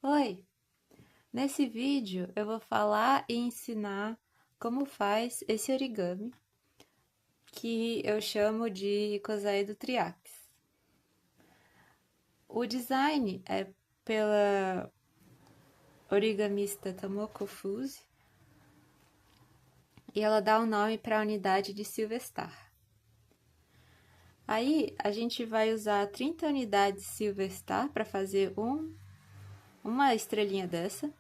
Oi! Nesse vídeo eu vou falar e ensinar como faz esse origami que eu chamo de Ikosaedo Triax. O design é pela origamista Tomoko Fuse e ela dá o nome para a unidade de Silverstar. Aí a gente vai usar 30 unidades Silverstar para fazer uma estrelinha dessa,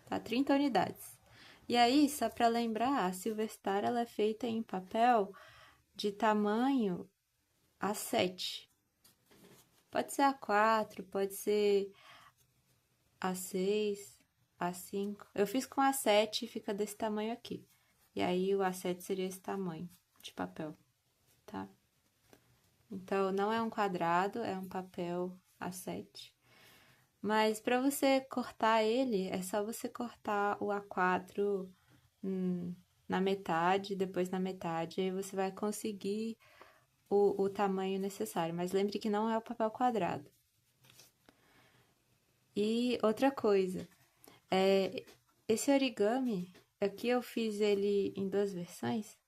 tá? 30 unidades. E aí, só para lembrar, a Silverstar ela é feita em papel de tamanho A7. Pode ser A4, pode ser A6, A5. Eu fiz com A7 e fica desse tamanho aqui. E aí, o A7 seria esse tamanho de papel, tá? Então, não é um quadrado, é um papel A7. Mas para você cortar ele, é só você cortar o A4 na metade, depois na metade, aí você vai conseguir o tamanho necessário. Mas lembre que não é o papel quadrado. E outra coisa, esse origami, aqui eu fiz ele em duas versões.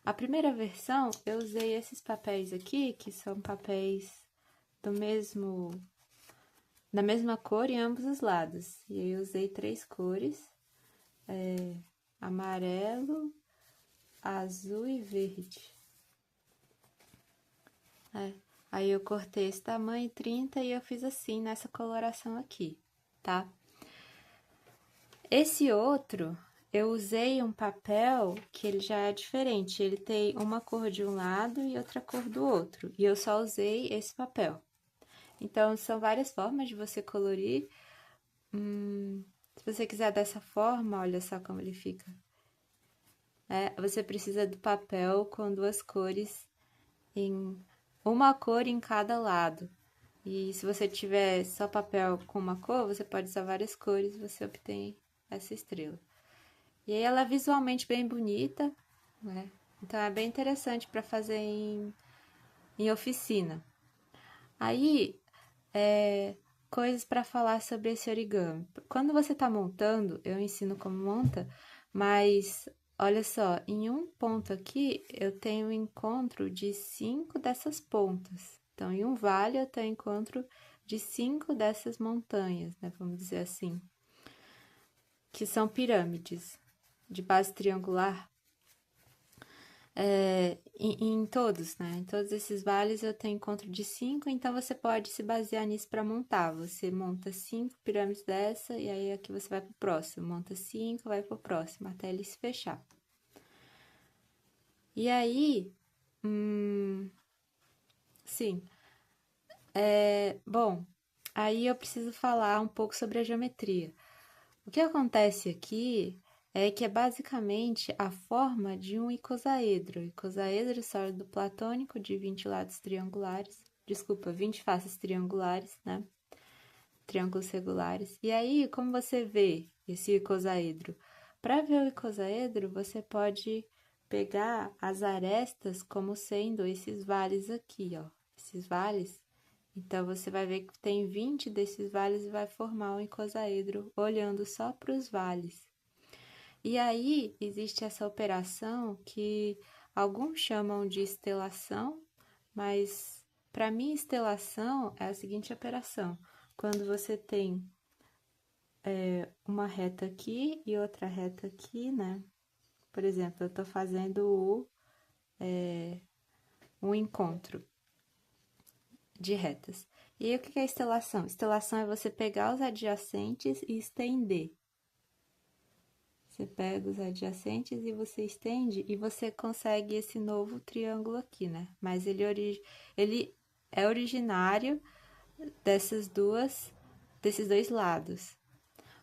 A primeira versão, eu usei esses papéis aqui, que são papéis da mesma cor em ambos os lados. E aí eu usei 3 cores, amarelo, azul e verde. Aí eu cortei esse tamanho 30 e eu fiz assim, nessa coloração aqui, tá? Esse outro, eu usei um papel que ele já é diferente. Ele tem uma cor de um lado e outra cor do outro. E eu só usei esse papel. Então, são várias formas de você colorir. Se você quiser dessa forma, olha só como ele fica. Você precisa do papel com duas cores, uma cor em cada lado. E se você tiver só papel com uma cor, você pode usar várias cores e você obtém essa estrela. E aí ela é visualmente bem bonita, né? Então é bem interessante para fazer em oficina. Aí, coisas para falar sobre esse origami. Quando você está montando, eu ensino como monta, mas olha só, em um ponto aqui eu tenho um encontro de 5 dessas pontas. Então, em um vale eu tenho encontro de 5 dessas montanhas, né? Vamos dizer assim, que são pirâmides de base triangular. Em todos, né? Em todos esses vales eu tenho encontro de 5, então você pode se basear nisso para montar. Você monta 5 pirâmides dessa e aí aqui você vai pro próximo. Monta 5, vai pro próximo, até ele se fechar. E aí, sim, bom, aí eu preciso falar um pouco sobre a geometria. O que acontece aqui é que é basicamente a forma de um icosaedro. Icosaedro sólido platônico de 20 lados triangulares, 20 faces triangulares, né? Triângulos regulares. E aí, como você vê esse icosaedro? Para ver o icosaedro, você pode pegar as arestas como sendo esses vales aqui, ó. Esses vales. Então, você vai ver que tem 20 desses vales e vai formar um icosaedro olhando só para os vales. E aí, existe essa operação que alguns chamam de estelação, mas para mim, estelação é a seguinte operação. Quando você tem uma reta aqui e outra reta aqui, né? Por exemplo, eu estou fazendo um encontro de retas. E aí, o que é estelação? Estelação é você pegar os adjacentes e estender. Você pega os adjacentes e você estende e você consegue esse novo triângulo aqui, né? Mas ele é originário desses dois lados.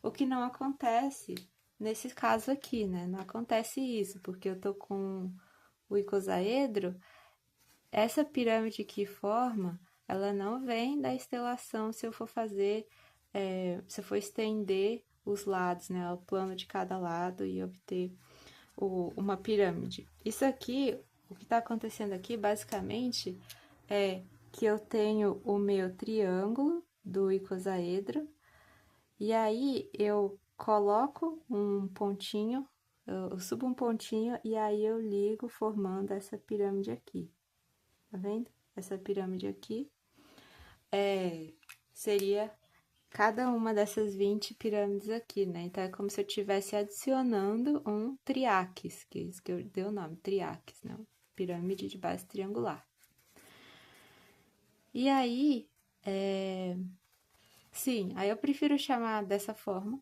O que não acontece nesse caso aqui, né? Não acontece isso, porque eu tô com o icosaedro. Essa pirâmide que forma, ela não vem da estelação se eu for fazer, se eu for estender os lados, né? O plano de cada lado e obter uma pirâmide. Isso aqui, o que está acontecendo aqui, basicamente, é que eu tenho o meu triângulo do icosaedro E aí eu coloco um pontinho, eu subo um pontinho e aí eu ligo formando essa pirâmide aqui. Tá vendo? Essa pirâmide aqui seria cada uma dessas 20 pirâmides aqui, né? Então, é como se eu estivesse adicionando um triáquis, que é isso que eu dei o nome, triáquis, né? Pirâmide de base triangular. E aí, sim, aí eu prefiro chamar dessa forma,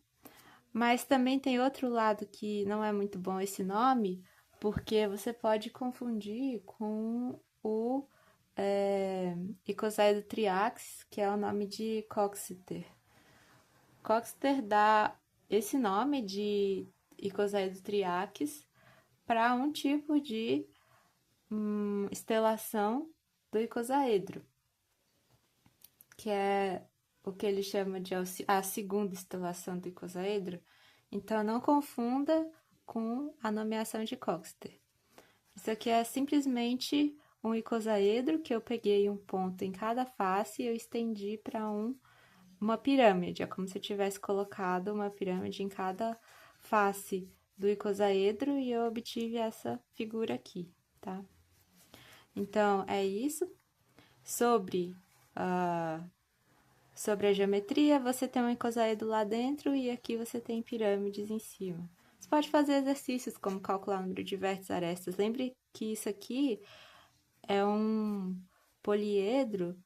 mas também tem outro lado que não é muito bom esse nome, porque você pode confundir com o icosaedro triaxis, que é o nome de Coxeter. Coxeter dá esse nome de icosaedro triaquis para um tipo de estelação do icosaedro, que é o que ele chama de a segunda estelação do icosaedro. Então, não confunda com a nomeação de Coxeter. Isso aqui é simplesmente um icosaedro que eu peguei um ponto em cada face e eu estendi para uma pirâmide. É como se eu tivesse colocado uma pirâmide em cada face do icosaedro e eu obtive essa figura aqui, tá? Então, é isso. Sobre a geometria, você tem um icosaedro lá dentro e aqui você tem pirâmides em cima. Você pode fazer exercícios como calcular o número de vértices, arestas. Lembre que isso aqui é um poliedro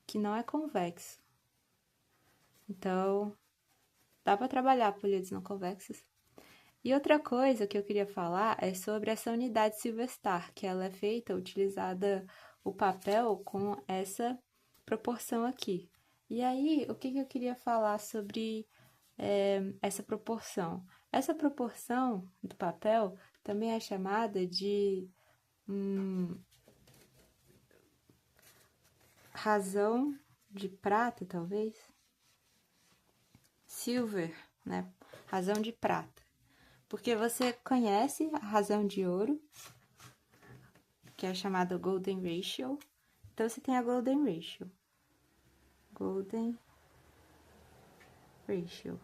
que não é convexo. Então, dá para trabalhar poliedros não convexos. E outra coisa que eu queria falar é sobre essa unidade Silverstar, que ela é feita, utilizada o papel com essa proporção aqui. E aí, o que eu queria falar sobre essa proporção? Essa proporção do papel também é chamada de razão de prata, talvez? Silver, né? Razão de prata. Porque você conhece a razão de ouro, que é chamada Golden Ratio. Então, você tem a Golden Ratio. Golden Ratio.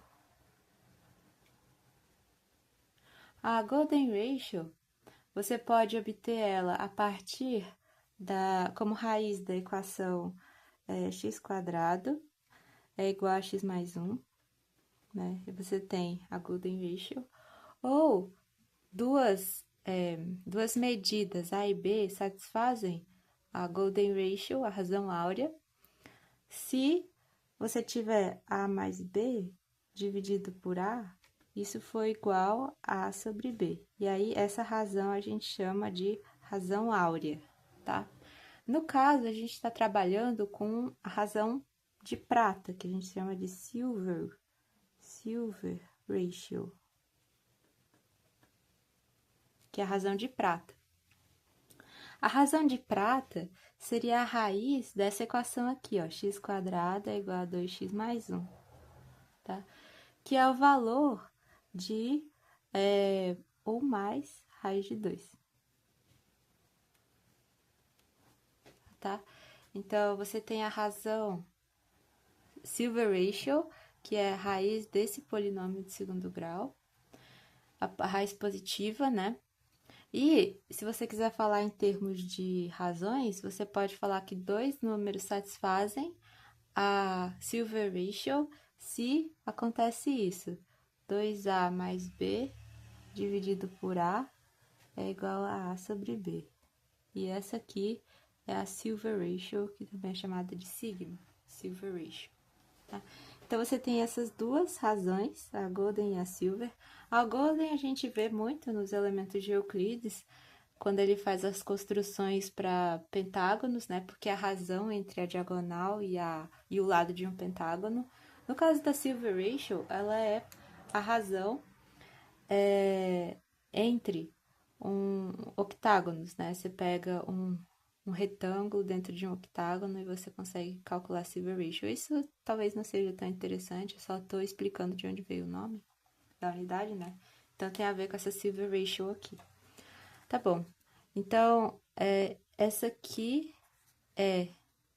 A Golden Ratio, você pode obter ela a partir como raiz da equação x² é igual a x mais 1, né? E você tem a Golden Ratio. Ou duas medidas, A e B, satisfazem a Golden Ratio, a razão áurea, se você tiver A mais B dividido por A, isso for igual a A sobre B. E aí, essa razão a gente chama de razão áurea, tá? No caso, a gente está trabalhando com a razão de prata, que a gente chama de Silver Ratio, que é a razão de prata. A razão de prata seria a raiz dessa equação aqui, ó, x² é igual a 2x mais 1, tá? Que é o valor de ou mais raiz de 2, tá? Então, você tem a razão Silver Ratio, que é a raiz desse polinômio de segundo grau, a raiz positiva, né? E se você quiser falar em termos de razões, você pode falar que dois números satisfazem a Silver Ratio se acontece isso. 2A mais B dividido por A é igual a A sobre B. E essa aqui é a Silver Ratio, que também é chamada de sigma, Silver Ratio. Tá? Então, você tem essas duas razões, a Golden e a Silver. A Golden a gente vê muito nos elementos de Euclides, quando ele faz as construções para pentágonos, né? Porque a razão entre a diagonal e o lado de um pentágono. No caso da Silver Ratio, ela é a razão entre octágonos, né? Você pega um retângulo dentro de um octágono e você consegue calcular a Silver Ratio. Isso talvez não seja tão interessante, eu só estou explicando de onde veio o nome da unidade, né? Então, tem a ver com essa Silver Ratio aqui. Tá bom. Então, essa aqui é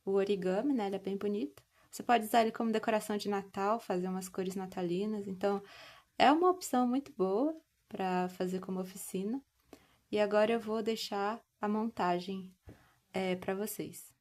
o origami, né? Ele é bem bonito. Você pode usar ele como decoração de Natal, fazer umas cores natalinas. Então, é uma opção muito boa para fazer como oficina. E agora eu vou deixar a montagem para vocês.